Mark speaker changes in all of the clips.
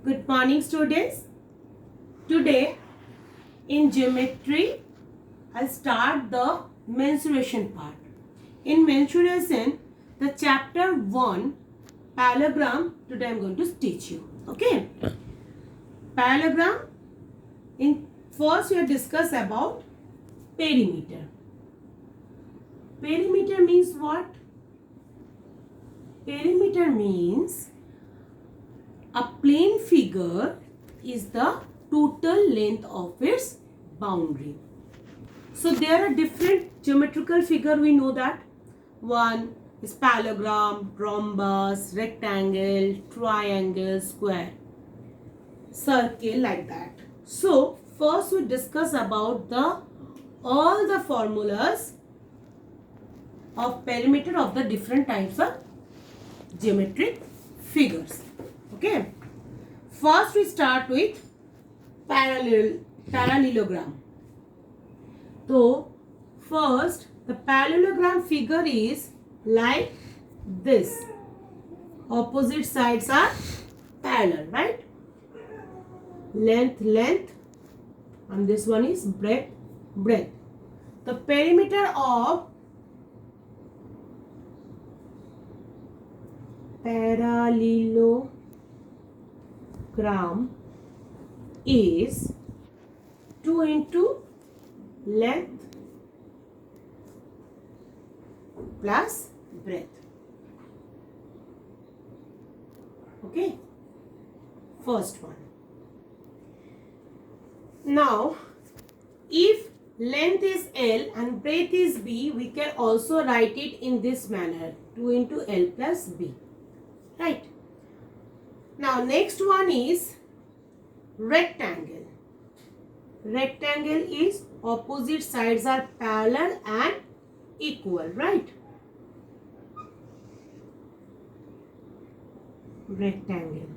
Speaker 1: Good morning, students. Today in geometry, I'll start the mensuration part. In mensuration, the chapter 1 parallelogram, today I'm going to teach you. Okay? Parallelogram, in first we will discuss about perimeter. Perimeter means what? Perimeter means a plane figure is the total length of its boundary. So there are different geometrical figure, we know that. One is parallelogram, rhombus, rectangle, triangle, square, circle, like that. So first we discuss about all the formulas of perimeter of the different types of geometric figures. Okay. First we start with parallelogram. So first the parallelogram figure is like this. Opposite sides are parallel, right? Length, and this one is breadth. The perimeter of parallelogram is 2 into length plus breadth. Okay, first one. Now, if length is L and breadth is B, we can also write it in this manner, 2 into L plus B. Right. Now, next one is rectangle. Rectangle is opposite sides are parallel and equal, right? Rectangle.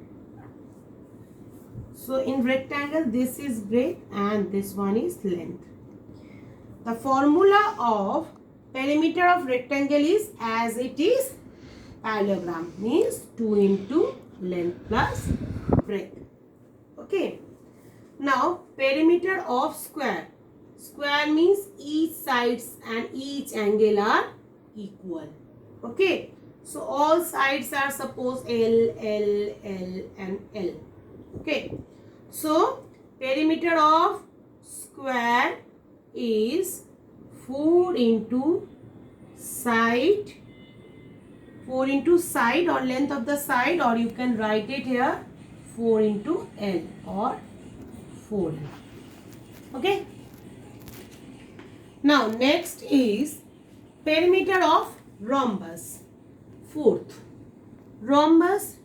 Speaker 1: So in rectangle, this is breadth and this one is length. The formula of perimeter of rectangle is as it is parallelogram, means 2 into length plus breadth. Okay. Now perimeter of square. Square means each sides and each angle are equal. Okay. So all sides are suppose L, L, L and L. Okay. So perimeter of square is 4 into side. 4 into side or length of the side, or you can write it here 4 into L or 4L. Okay. Now next is perimeter of rhombus. Fourth, rhombus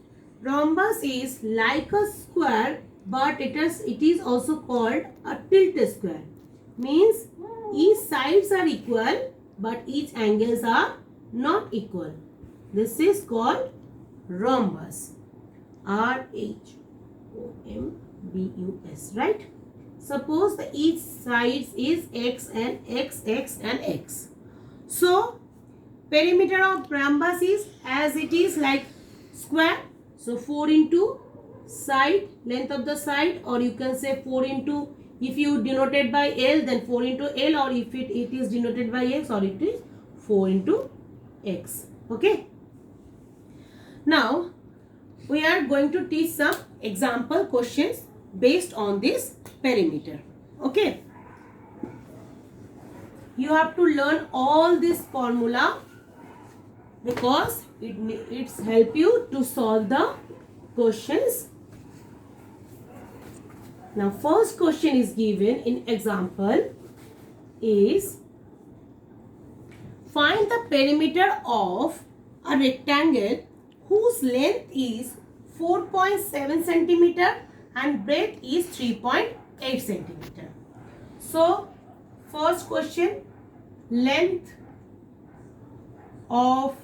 Speaker 1: is like a square, but it is also called a tilt square. Means each sides are equal but each angles are not equal. This is called rhombus. RHOMBUS, right? Suppose the each side is x and x, x and x. So perimeter of rhombus is as it is like square. So 4 into side, length of the side, or you can say 4 into, if you denoted by L, then 4 into L, or if it is denoted by X, or it is 4 into X. Okay. Now we are going to teach some example questions based on this perimeter. Okay. You have to learn all this formula because it's help you to solve the questions. Now first question is given in example is find the perimeter of a rectangle whose length is 4.7 centimeter and breadth is 3.8 centimeter. So first question, length of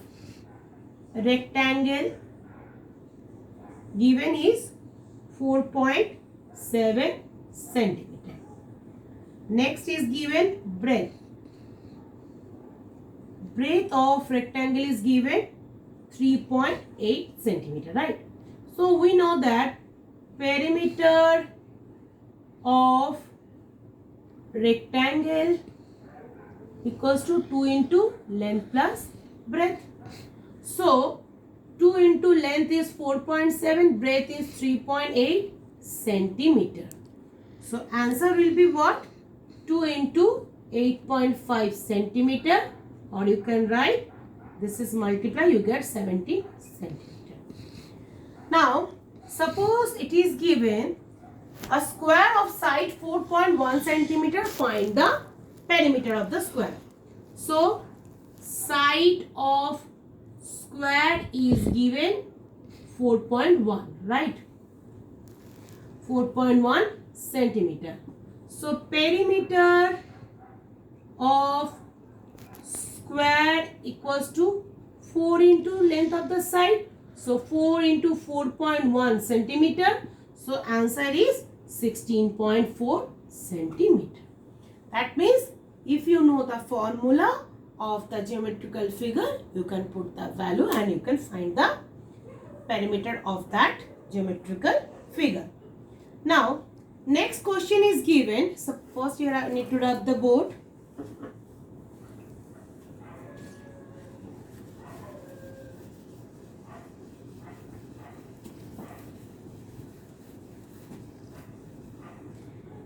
Speaker 1: rectangle given is 4.7 centimeter. Next is given breadth. Breadth of rectangle is given 3.8 centimeter, right? So we know that perimeter of rectangle equals to 2 into length plus breadth. So 2 into length is 4.7, breadth is 3.8 centimeter. So answer will be what? 2 into 8.5 centimeter, or you can write this is multiply, you get 70 centimeter. Now suppose it is given a square of side 4.1 centimeter, find the perimeter of the square. So side of square is given 4.1, right? 4.1 centimeter. So perimeter of square equals to 4 into length of the side. So 4 into 4.1 centimeter. So answer is 16.4 centimeter. That means if you know the formula of the geometrical figure, you can put the value and you can find the perimeter of that geometrical figure. Now next question is given. So first you need to rub the board.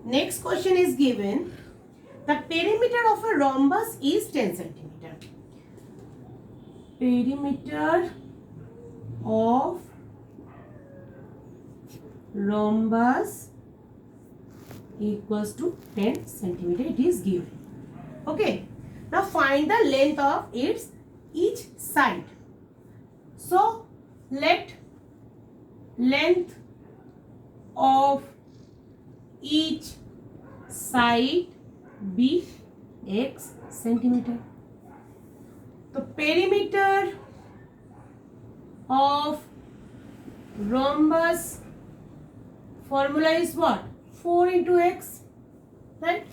Speaker 1: Next question is given. The perimeter of a rhombus is 10 centimeter. Perimeter of rhombus equals to 10 centimeter. It is given. Okay. Now find the length of its each side. So let length of each side be x centimeter. The perimeter of rhombus formula is what? 4 into x, right?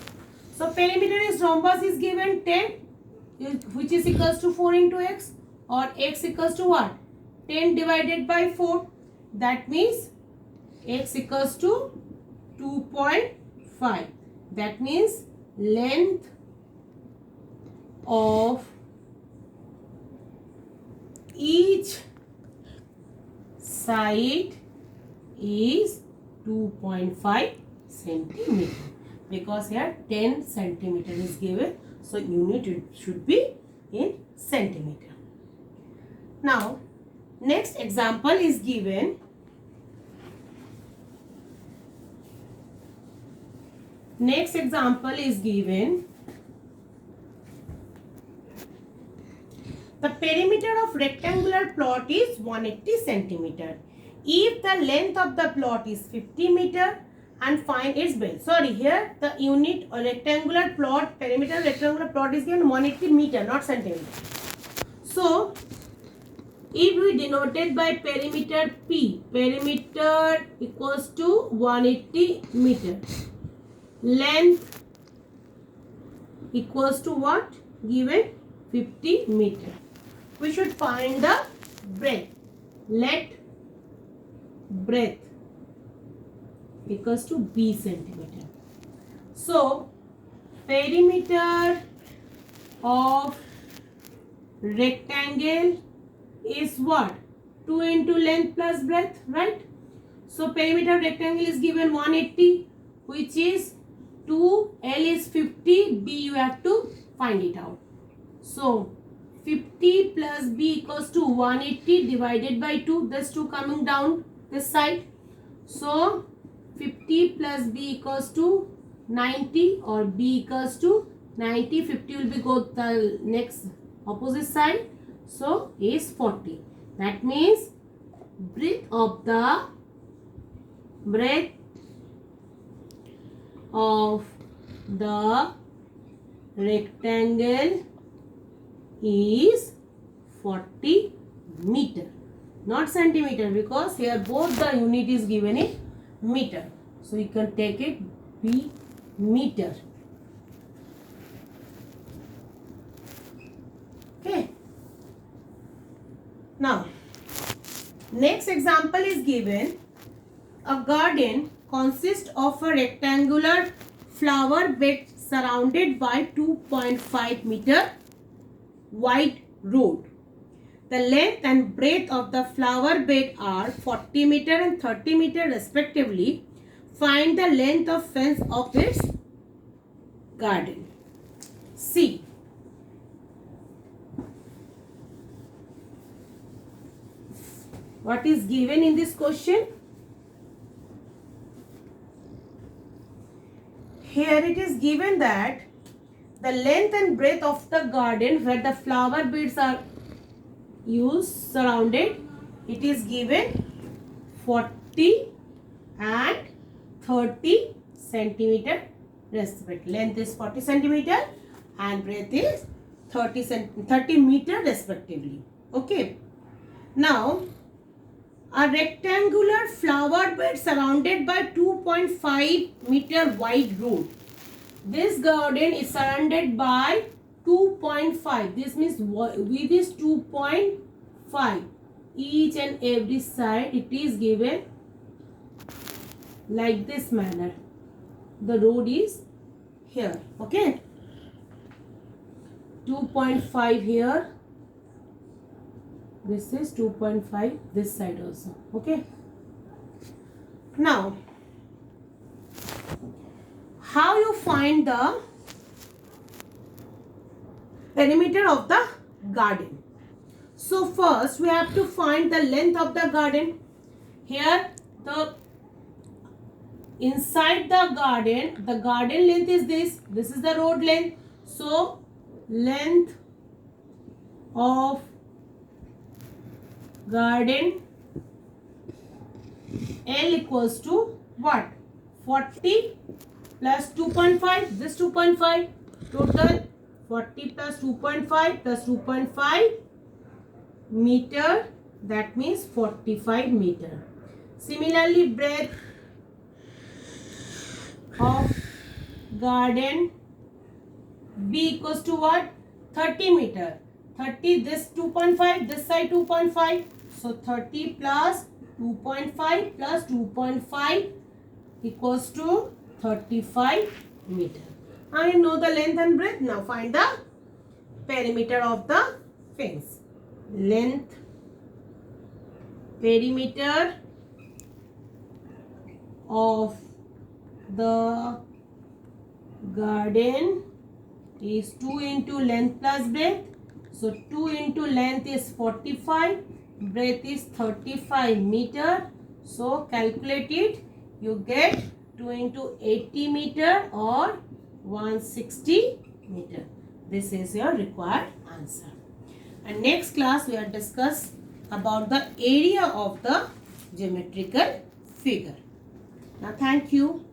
Speaker 1: So perimeter is rhombus is given 10, which is equals to 4 into x, or x equals to what? 10 divided by 4. That means x equals to 2.5. That means length of each side is 2.5 centimeter, because here 10 centimeter is given, so unit should be in centimeter. Now next example is given. Next example is given. The perimeter of rectangular plot is 180 centimeter. If the length of the plot is 50 meter and find its breadth. Sorry, here the unit or rectangular plot, perimeter rectangular plot is given 180 meter, not centimeter. So if we denoted by perimeter P, perimeter equals to 180 meter. Length equals to what? Given 50 meter. We should find the breadth. Let breadth equals to b centimeter. So perimeter of rectangle is what? 2 into length plus breadth, right? So perimeter of rectangle is given 180, which is 2, L is 50, B you have to find it out. So 50 plus B equals to 180 divided by 2. This 2 coming down this side. So 50 plus B equals to 90, or B equals to 90. 50 will be go the next opposite side. So A is 40. That means breadth of the rectangle is 40 meter, not centimeter, because here both the unit is given in meter. So you can take it B meter. Okay. Now next example is given. A garden consists of a rectangular flower bed surrounded by 2.5 meter wide road. The length and breadth of the flower bed are 40 meter and 30 meter respectively. Find the length of fence of its garden. C. What is given in this question? Here it is given that the length and breadth of the garden where the flower beds are used, surrounded, it is given 40 and 30 centimeter respectively. Length is 40 centimeter and breadth is 30 meter respectively. Okay. Now, a rectangular flower bed surrounded by 2.5 meter wide road. This garden is surrounded by 2.5. This means with this 2.5 each and every side it is given like this manner. The road is here. Okay. 2.5 here. This is 2.5 this side also. Okay. Now, how you find the perimeter of the garden? So first we have to find the length of the garden. Here the inside the garden length is this. This is the road length. So length of garden L equals to what? 40 plus 2.5. This 2.5 total 40 plus 2.5 plus 2.5 meter. That means 45 meter. Similarly, breadth of garden B equals to what? 30 meter. 30, this 2.5, this side 2.5. So 30 plus 2.5 plus 2.5 equals to 35 meter. I know the length and breadth. Now find the perimeter of the fence. Length, perimeter of the garden is 2 into length plus breadth. So 2 into length is 45, breadth is 35 meter. So calculate it. You get 2 into 80 meter or 160 meter. This is your required answer. And next class we will discuss about the area of the geometrical figure. Now thank you.